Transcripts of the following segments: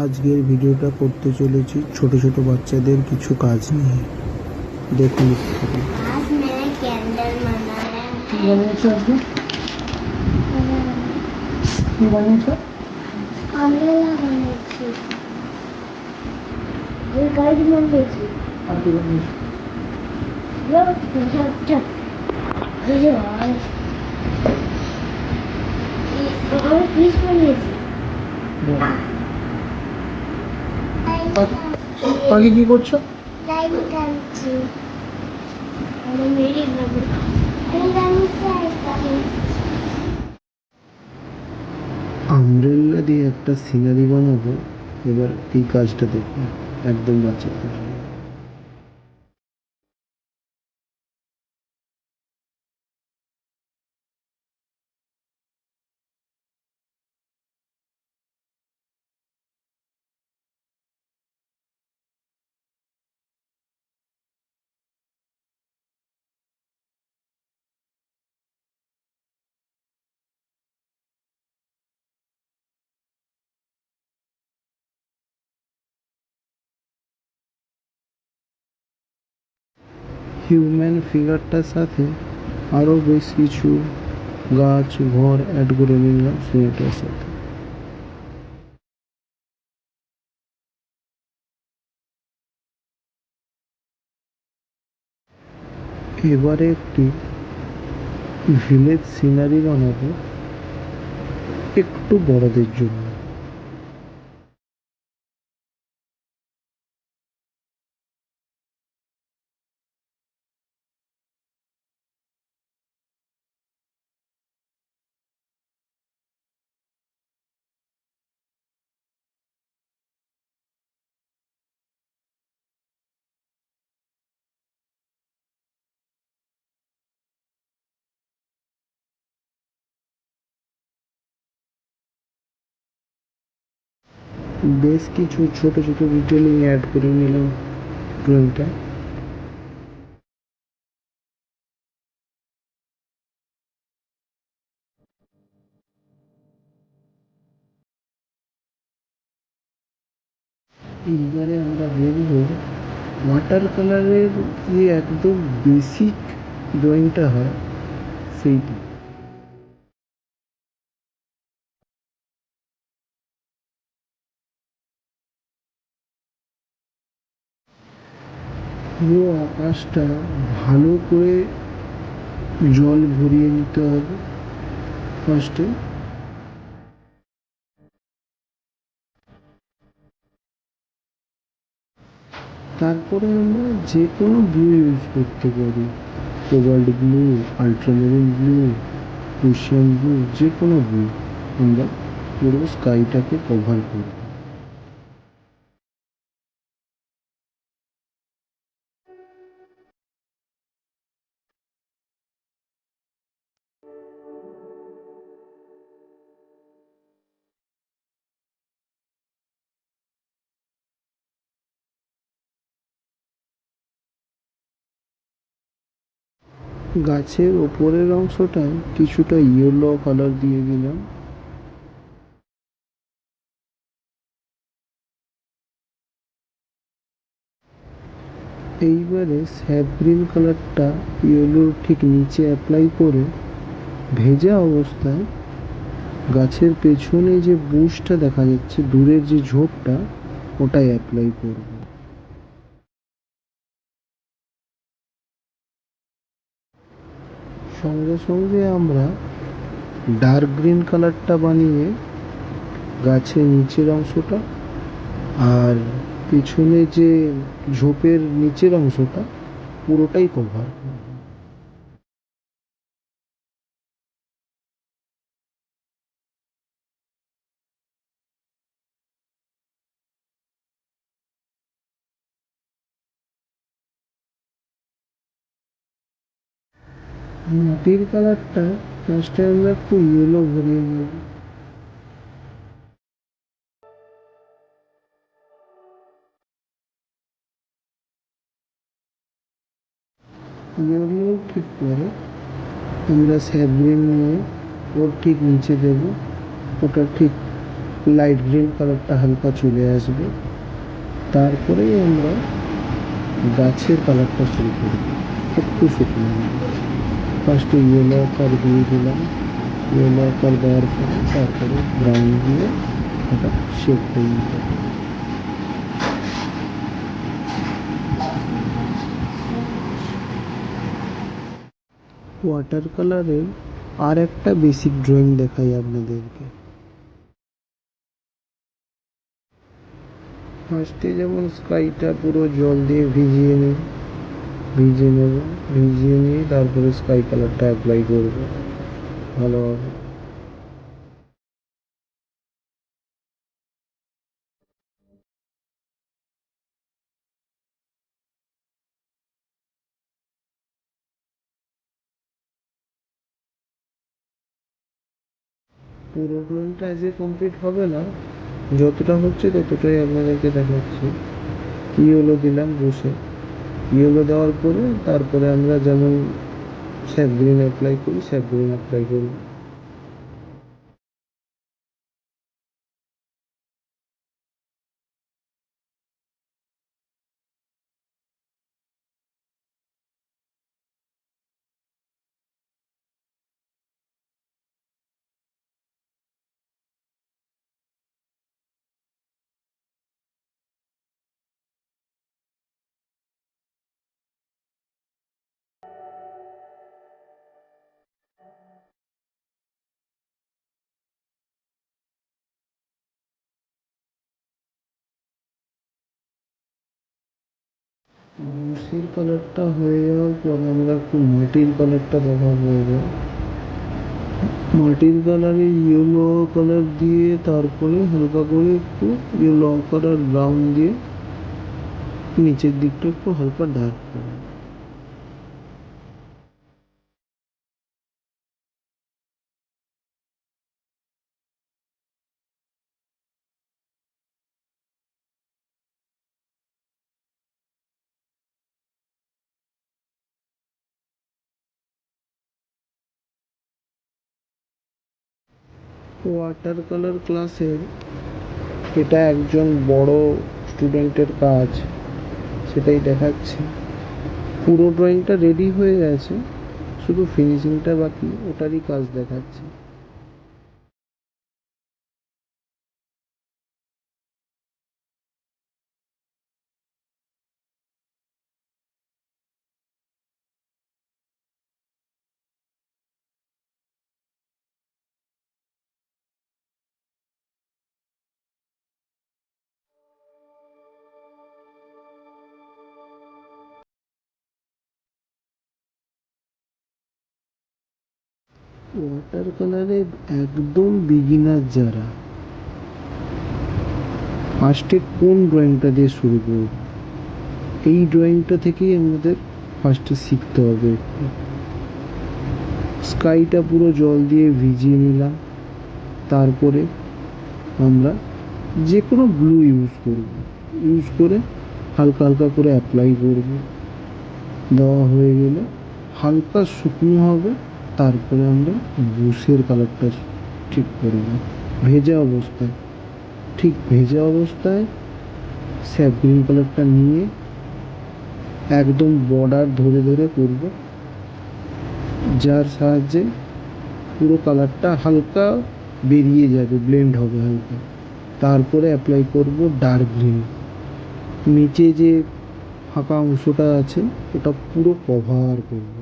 আজকের ভিডিওটা করতে চলেছি ছোট ছোট বাচ্চাদের কিছু কাজ নিয়ে। দেখুন आज मैंने कैंडल बनाया अम्ब्रेला बनाई ये गाइड बनाई ये और पीस बनाई পাখি কি করছো? लाइट डांसी और मेरी रबड़ डांस है আমব্রেলা দিয়ে একটা সিনারি বানাবো। এবার এই কাজটা দেখুন, একদম বাচ্চাদের। হিউম্যান ফিগারটার সাথে আরও বেশ কিছু গাছ ঘর অ্যাড করে নিলাম সিনারিটার সাথে। এবারে একটি ভিলেজ সিনারি বানাবো একটু বড়দের জন্য। বেশ কিছু ছোট ছোট ডিটেলিং অ্যাড করে নিলাম ড্রয়িংটা। এইবারে আমরা দেখব ওয়াটার কালারের যে একদম বেসিক ড্রয়িংটা হয় সেইটা। পুরো আকাশটা ভালো করে জল ভরিয়ে নিতে হবে ফার্স্টে। তারপরে আমরা যে কোনো ব্লু ইউজ করতে পারি, cobalt blue, ultramarine blue, ocean blue, যে কোনো ব্লু আমরা পুরো স্কাইটাকে কভার করব। গাছের ওপরের অংশটায় কিছুটা ইয়েলো কালার দিয়ে দিলাম। এইবারে স্যাপ গ্রিন কালারটা ইয়েলোর ঠিক নিচে অ্যাপ্লাই করে ভেজা অবস্থায় গাছের পেছনে যে বুশটা দেখা যাচ্ছে, দূরের যে ঝোপটা, ওটাই অ্যাপ্লাই করব। সঙ্গে সঙ্গে আমরা ডার্ক গ্রিন কালারটা বানিয়ে গাছের নিচের অংশটা আর পেছনে যে ঝোপের নিচের অংশটা পুরোটাই কভার করব। মাটির কালারটা ফার্স্টে আমরা একটু ইয়েলো ভরিয়ে নেব। ইয়েলো ঠিক করে আমরা স্যাপ গ্রিন নিয়ে ওর ঠিক নিচে দেব, ওটা ঠিক লাইট গ্রিন কালারটা হালকা চলে আসবে, তারপরেই আমরা গাছের কালারটা শুরু করব। একটু শুকনো ফার্স্টে ইয়েলো আকার দিয়ে দিলাম, ইয়েলো আকার দেওয়ার পরে তারপরে ব্রাউন দিয়ে এটা শেড তৈরি করব। ওয়াটার কালারের আর একটা বেসিক ড্রয়িং দেখাই আপনাদেরকে। ফার্স্টে যেমন স্কাইটা পুরো জল দিয়ে ভিজিয়ে নিয়ে তারপরে স্কাই কালারটা অ্যাপ্লাই করব ভালোভাবে। পুরো ড্রয়িংটা আজকে কমপ্লিট হবে না, যতটা হচ্ছে ততটাই আপনাদেরকে দেখাচ্ছি। ইয়েলো দিলাম বসে, ইয়েলো দেওয়ার পরে তারপরে আমরা যেমন স্যাপ গ্রিন অ্যাপ্লাই করি স্যাপ গ্রিন অ্যাপ্লাই করব। ব্লুসির কালারটা হয়ে যাওয়ার পর আমরা একটু মাটির কালারটা দেখাবো এবার। মাটির কালারে ইয়েলো কালার দিয়ে তারপরে হালকা করে একটু ইয়েলো কালার ব্রাউন দিয়ে নিচের দিকটা একটু হালকা ডার্ক করব। ওয়াটার কালার ক্লাসের এটা একজন বড় স্টুডেন্টের কাজ, সেটাই দেখাচ্ছি। পুরো ড্রয়িংটা রেডি হয়ে গেছে, শুধু ফিনিশিংটা বাকি, ওটারই কাজ দেখাচ্ছি। ওয়াটার কালারে একদম বিগিনার যারা, ফার্স্টে কোন ড্রয়িংটা দিয়ে শুরু করব, এই ড্রয়িংটা থেকেই আমাদের ফার্স্টে শিখতে হবে একটু। স্কাইটা পুরো জল দিয়ে ভিজিয়ে নিলাম, তারপরে আমরা যে কোনো ব্লু ইউজ করে হালকা হালকা করে অ্যাপ্লাই করব। দেওয়া হয়ে গেলে হালকা শুকনো হবে, তারপরে আমরা ব্রুশের কালারটা ঠিক করব ভেজা অবস্থায়। ঠিক ভেজা অবস্থায় স্যাপ গ্রিন কালারটা নিয়ে একদম বর্ডার ধরে ধরে করব, যার সাহায্যে পুরো কালারটা হালকা বেরিয়ে যাবে, ব্লেন্ড হবে হালকা। তারপরে অ্যাপ্লাই করব ডার্ক গ্রিন, নিচে যে ফাঁকা অংশটা আছে ওটা পুরো কভার করব।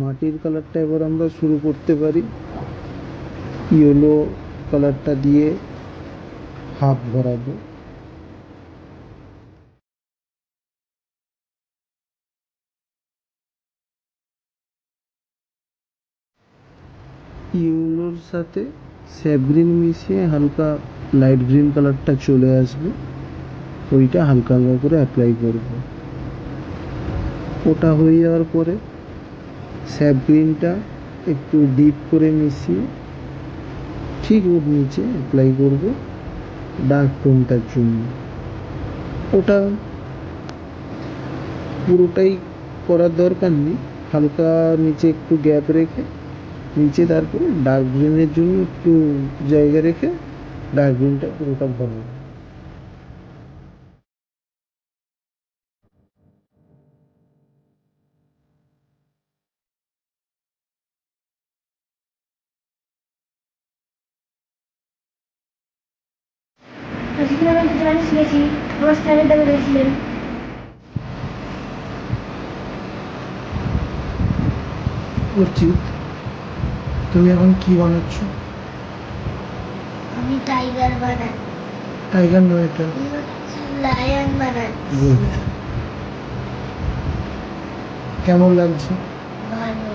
মাটির কালারটা এবার আমরা শুরু করতে পারি। ইয়েলো কালারটা দিয়ে হাফ ভরাবো। ইয়েলোর সাথে স্যাপ গ্রিন মিশিয়ে হালকা লাইট গ্রিন কালারটা চলে আসবে, ওইটা হালকা হালকা করে অ্যাপ্লাই করব। ওটা হয়ে যাওয়ার পরে স্যাপ গ্রিনটা একটু ডিপ করে মিশিয়ে ঠিক ওর নিচে অ্যাপ্লাই করব ডার্ক টোনটার জন্য। ওটা পুরোটাই করার দরকার নেই, হালকা নিচে একটু গ্যাপ রেখে নিচে তারপরে ডার্ক গ্রিনের জন্য একটু জায়গা রেখে ডার্ক গ্রিনটা পুরোটা ভরবো। আজকে আমি জানি শিখেছি আমার স্যারের দামে গেছিলেন। অর্চিত, তুমি এখন কি বানাচ্ছ? আমি টাইগার বানাই, টাইগার নয়, এটা লায়ন বানাই। গুড। কেমন লাগছে? ভালো।